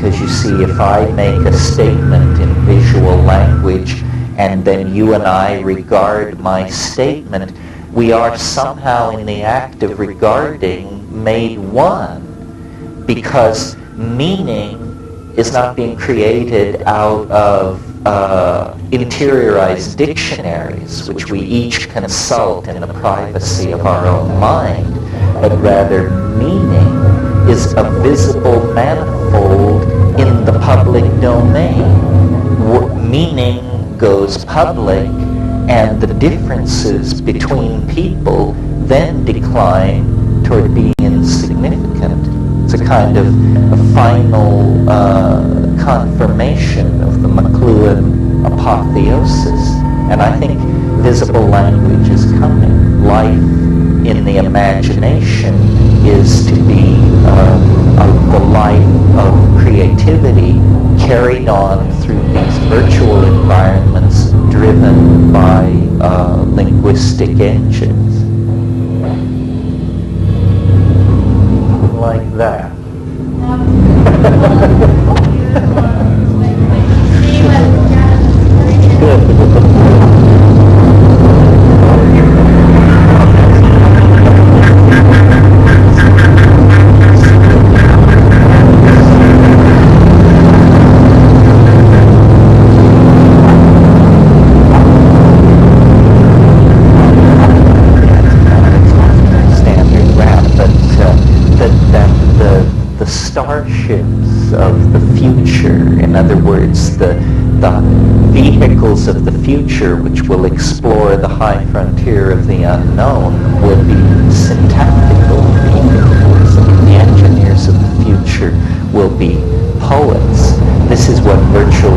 because you see, if I make a statement in visual language and then you and I regard my statement, we are somehow in the act of regarding made one, because meaning is not being created out of interiorized dictionaries, which we each consult in the privacy of our own mind, but rather meaning is a visible manifold in the public domain. Meaning goes public, and the differences between people then decline toward being insignificant. It's a kind of a final confirmation of the McLuhan apotheosis. And I think visible language is coming. Life in the imagination is to be the life of creativity carried on through these virtual environments driven by linguistic engines. Like that. Starships of the future, in other words, the vehicles of the future which will explore the high frontier of the unknown, will be syntactical vehicles. The engineers of the future will be poets. This is what virtual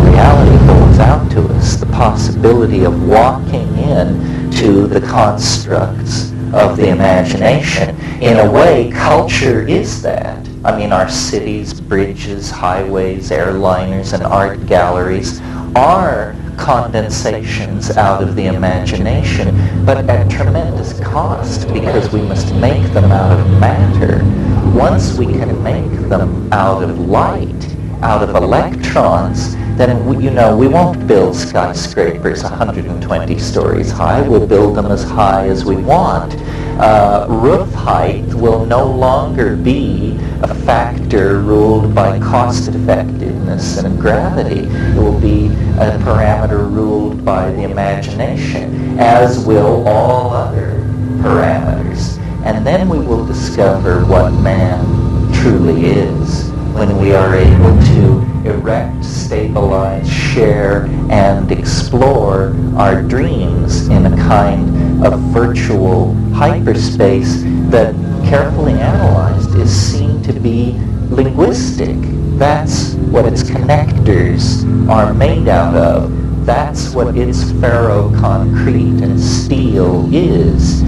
reality holds out to us, the possibility of walking in to the constructs of the imagination. In a way, culture is that. I mean, our cities, bridges, highways, airliners, and art galleries are condensations out of the imagination, but at tremendous cost, because we must make them out of matter. Once we can make them out of light, out of electrons, then we won't build skyscrapers 120 stories high. We'll build them as high as we want. Roof height will no longer be a factor ruled by cost effectiveness and gravity. It will be a parameter ruled by the imagination, as will all other parameters. And then we will discover what man truly is, when we are able to erect, stabilize, share, and explore our dreams in a kind of virtual hyperspace that, carefully analyzed, is seen to be linguistic. That's what its connectors are made out of. That's what its ferroconcrete and steel is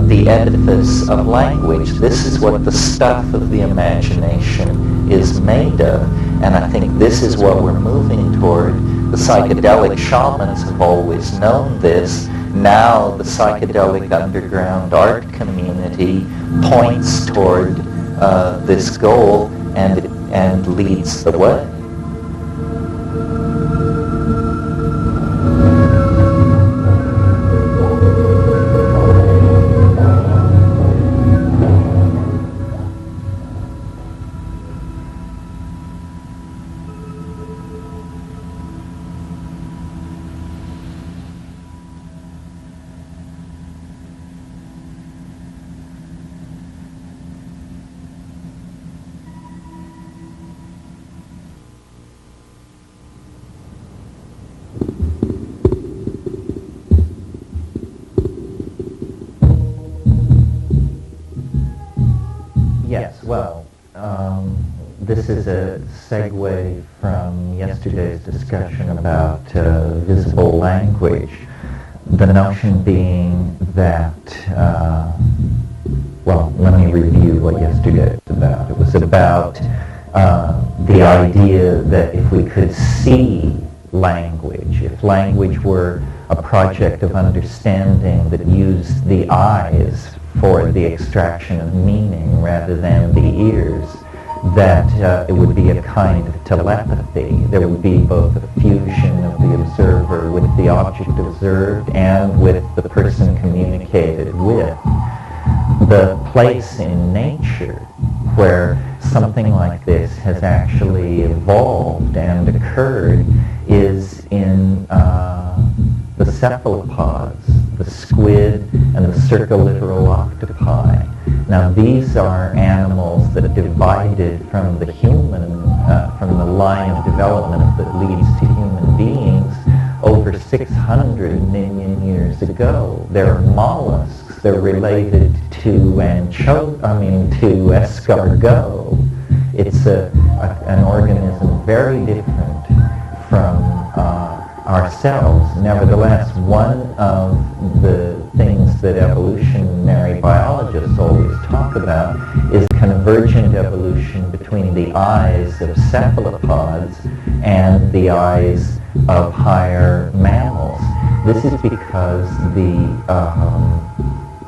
the edifice of language. This is what the stuff of the imagination is made of. And I think this is what we're moving toward. The psychedelic shamans have always known this. Now the psychedelic underground art community points toward this goal and leads the way. Yes, well, this is a segue from yesterday's discussion about visible language. The notion being that, well, let me review what yesterday was about. It was about the idea that if we could see language, if language were a project of understanding that used the eyes for the extraction of meaning rather than the ears, that it would be a kind of telepathy. There would be both a fusion of the observer with the object observed and with the person communicated with. The place in nature where something like this has actually evolved and occurred is in the cephalopods, the squid and the circumliteral octopi. Now these are animals that divided from the human, from the line of development that leads to human beings over 600 million years ago. They're mollusks. They're related to escargot. It's an organism very different from ourselves. Nevertheless, one of the things that evolutionary biologists always talk about is convergent evolution between the eyes of cephalopods and the eyes of higher mammals. This is because the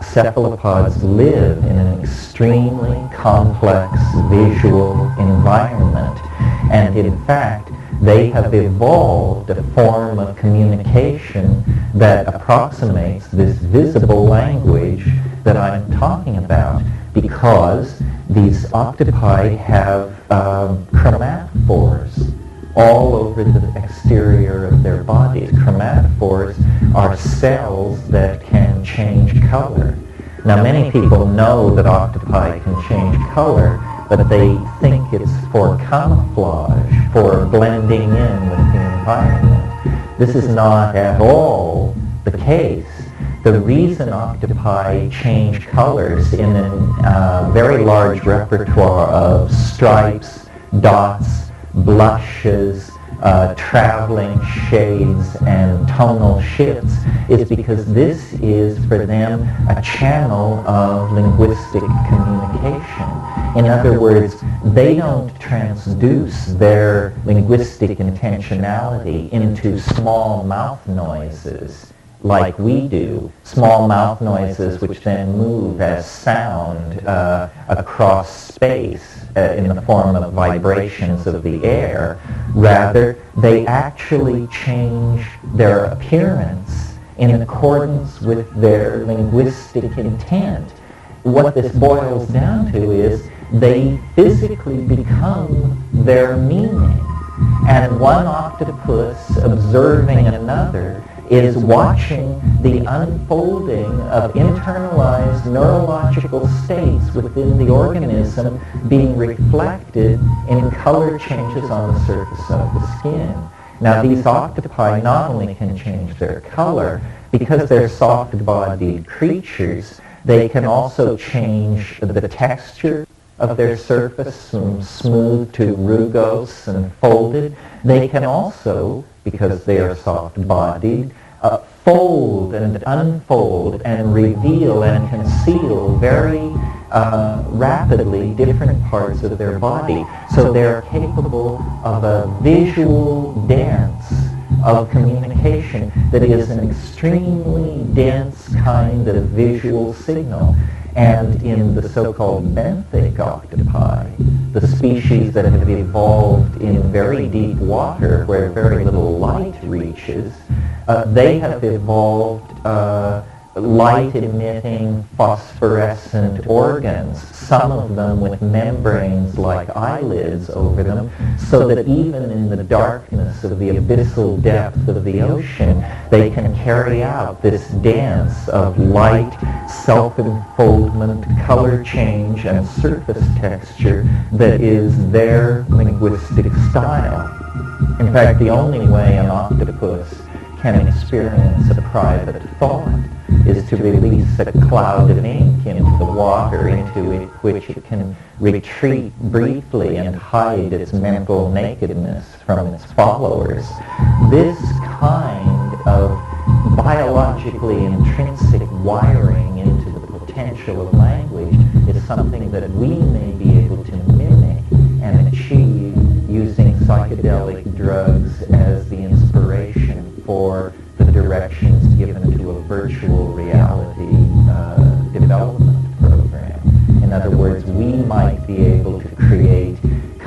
cephalopods live in an extremely complex visual environment, and in fact they have evolved a form of communication that approximates this visible language that I'm talking about, because these octopi have chromatophores all over the exterior of their bodies. Chromatophores are cells that can change color. Now many people know that octopi can change color, but they think it's for camouflage, for blending in with the environment. This is not at all the case. The reason octopi change colors in a very large repertoire of stripes, dots, blushes, traveling shades and tonal shifts is because this is for them a channel of linguistic communication. In other words, they don't transduce their linguistic intentionality into small mouth noises like we do, small mouth noises which then move as sound across space in the form of vibrations of the air. Rather, they actually change their appearance in accordance with their linguistic intent. What this boils down to is they physically become their meaning. And one octopus observing another is watching the unfolding of internalized neurological states within the organism being reflected in color changes on the surface of the skin. Now these octopi not only can change their color, because they're soft-bodied creatures, they can also change the texture of their surface from smooth to rugose and folded. They can also, because they are soft-bodied, fold and unfold and reveal and conceal very rapidly different parts of their body. So they're capable of a visual dance of communication that is an extremely dense kind of visual signal. And in the so-called benthic octopi, the species that have evolved in very deep water where very little light reaches, they have evolved light-emitting phosphorescent organs, some of them with membranes like eyelids over them, so that even in the darkness of the abyssal depth of the ocean, they can carry out this dance of light, self-enfoldment, color change, and surface texture that is their linguistic style. In fact, the only way an octopus can experience a private thought is to release a cloud of ink into the water into which it can retreat briefly and hide its mental nakedness from its followers. This kind of biologically intrinsic wiring into the potential of language is something that we may be able to mimic and achieve using psychedelic drugs as the inspiration for the directions given to a virtual reality development program. In other words, we might be able to create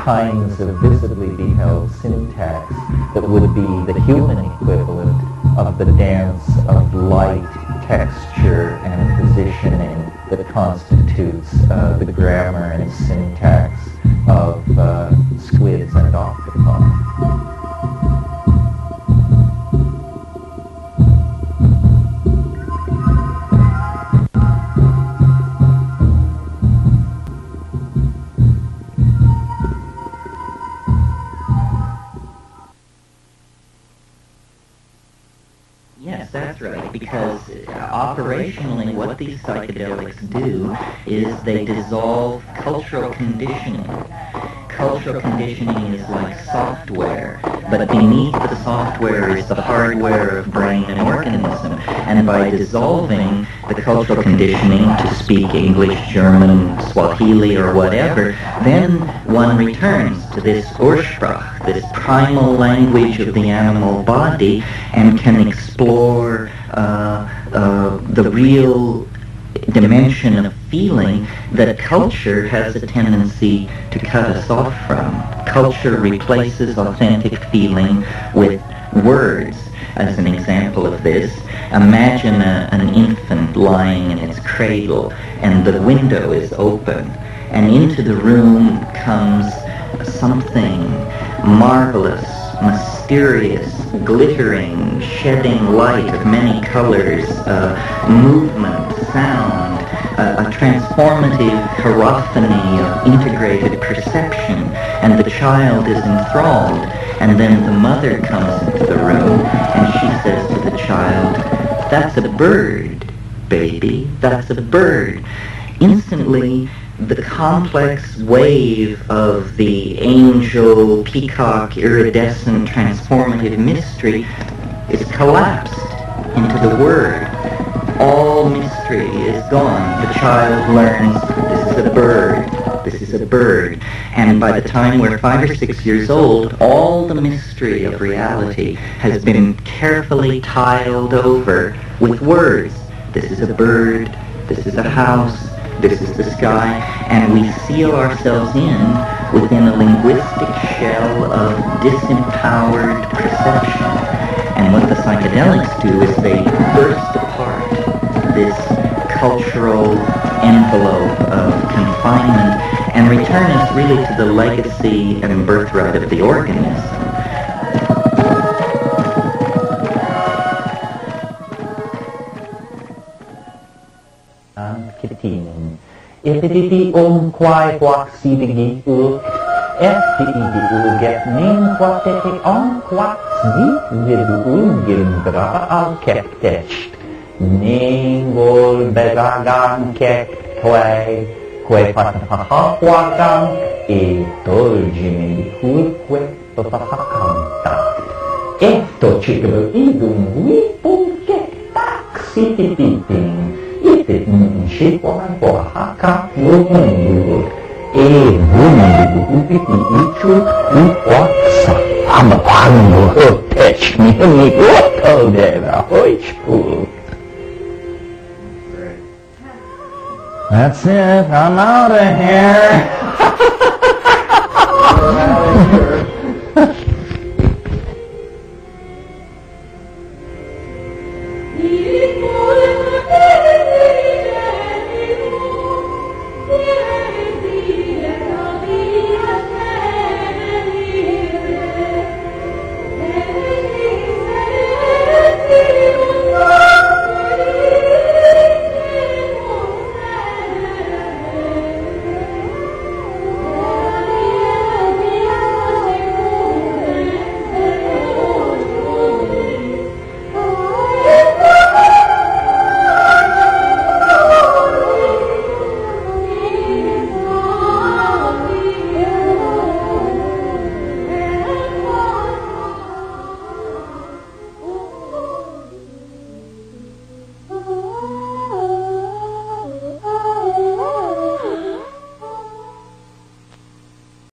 kinds of visibly beheld syntax that would be the human equivalent of the dance of light, texture, and positioning that constitutes the grammar and syntax of squids and octopi. Yes, that's right, because operationally what these psychedelics do is they dissolve cultural conditioning. Cultural conditioning is like software, but beneath the software is the hardware of brain and organism. And by dissolving the cultural conditioning to speak English, German, Swahili, or whatever, then one returns to this Ursprach, this primal language of the animal body, and can explore the real dimension of feeling that culture has a tendency to cut us off from. Culture replaces authentic feeling with words. As an example of this, imagine an infant lying in its cradle and the window is open, and into the room comes something marvelous, mysterious, glittering, shedding light of many colors, movement, sound, a transformative hierophany of integrated perception, and the child is enthralled. And then the mother comes into the room and she says to the child, "That's a bird, baby, that's a bird." Instantly, the complex wave of the angel, peacock, iridescent, transformative mystery is collapsed into the word. All mystery is gone. The child learns, this is a bird, this is a bird. And by the time we're 5 or 6 years old, all the mystery of reality has been carefully tiled over with words. This is a bird, this is a house, this is the sky, and we seal ourselves within a linguistic shell of disempowered perception. And what the psychedelics do is they burst apart this cultural envelope of confinement and return us really to the legacy and birthright of the organism. Kittin. Itiditi kwai kwak sidigi uk. Ftidi uget ning kwateti on kwak zi vidu ungin bra al kektest. Ningol begagan kekt kwai. Kwai patapahakwakan e tolgine hulkwe papahakanta. Eto chikabel idum wipul kektak sitititing. Itit shikwan pohaka wumundur. Wumundur upiti ichu upwaksa. Amapango hotech ni wato deva hoichpul. That's it. I'm out of here.